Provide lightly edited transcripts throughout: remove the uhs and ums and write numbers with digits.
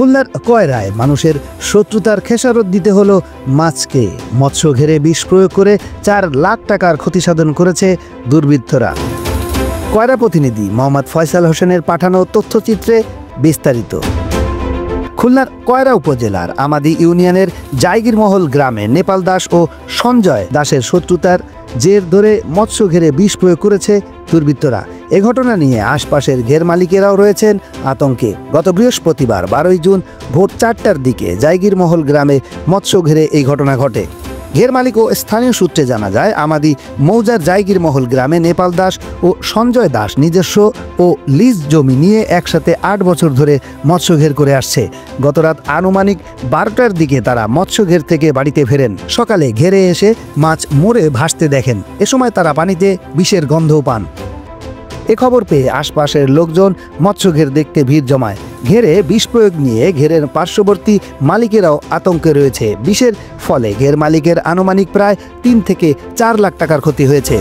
খুলনার কয়রায় মানুষের শত্রুতার খেসারত দিতে হলো মাছকে। মৎস্য ঘেরে বিষ প্রয়োগ করে 4 লাখ টাকার ক্ষতিসাধন করেছে দুর্বৃত্তরা। কয়রা প্রতিনিধি মোহাম্মদ ফয়সাল হোসেনের পাঠানো তথ্যচিত্রে বিস্তারিত। খুলনার কয়রা উপজেলার আমাদি ইউনিয়নের জায়গিরমহল গ্রামে নেপাল দাস ও সঞ্জয় দাসের শত্রুতার জের ধরে মৎস্য ঘেরে বিষ প্রয়োগ করেছে দুর্বৃত্তরা। এ ঘটনা নিয়ে আশপাশের ঘের মালিকেরাও রয়েছেন আতঙ্কে। গত বৃহস্পতিবার 12 জুন ভোর 4টার দিকে জায়গিরমহল গ্রামে মৎস্য ঘেরে এই ঘটনা ঘটে। ঘের মালিক ও স্থানীয় সূত্রে জানা যায়, আমাদি মৌজার জায়গিরমহল গ্রামে নেপাল দাস ও সঞ্জয় দাস নিজস্ব ও লিজ জমি নিয়ে একসাথে 8 বছর ধরে মৎস্য ঘের করে আসছে। গতরাত আনুমানিক 12টার দিকে তারা মৎস্য ঘের থেকে বাড়িতে ফেরেন। সকালে ঘেরে এসে মাছ মরে ভাসতে দেখেন। এ সময় তারা পানিতে বিষের গন্ধও পান। এ খবর পেয়ে আশপাশের লোকজন মৎস্য ঘের দেখতে ভিড় জমায়। ঘেরে বিষ প্রয়োগ নিয়ে ঘেরের পার্শ্ববর্তী মালিকেরাও আতঙ্কে রয়েছে। বিষের ফলে ঘের মালিকের আনুমানিক প্রায় 3 থেকে 4 লাখ টাকার ক্ষতি হয়েছে।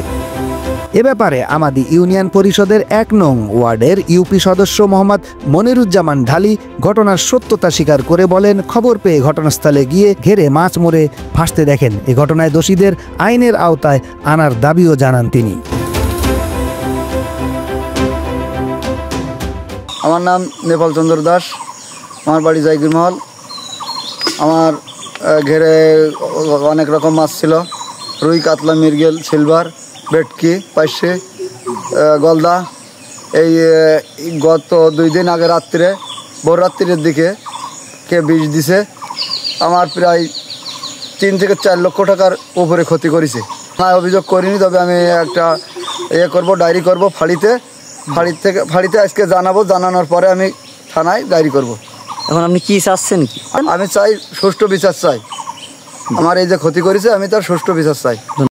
এ ব্যাপারে আমাদি ইউনিয়ন পরিষদের 1 নং ওয়ার্ডের ইউপি সদস্য মোহাম্মদ মনিরুজ্জামান ঢালি ঘটনার সত্যতা স্বীকার করে বলেন, খবর পেয়ে ঘটনাস্থলে গিয়ে ঘেরে মাছ মরে ভাসতে দেখেন। এ ঘটনায় দোষীদের আইনের আওতায় আনার দাবিও জানান তিনি। আমার নাম নেপাল চন্দ্র দাস, আমার বাড়ি জায়গিরমহল। আমার ঘেরে অনেক রকম মাছ ছিল, রুই, কাতলা, মৃগেল, সিলভার, ভেটকি, পাইসে, গলদা। এই গত 2 দিন আগে রাত্রে ভোর রাত্রির দিকে কে বিষ দিছে। আমার প্রায় 3 থেকে 4 লক্ষ টাকার উপরে ক্ষতি করেছে। হ্যাঁ, অভিযোগ করিনি, তবে আমি একটা করবো, ডায়েরি করবো ফাঁড়িতে আজকে জানাবো। জানানোর পরে আমি থানায় ডায়েরি করব। এখন আপনি কি চাচ্ছেন? আমি চাই সুষ্ঠু বিচার চাই। আমার এই যে ক্ষতি করেছে, আমি তার সুষ্ঠু বিচার চাই।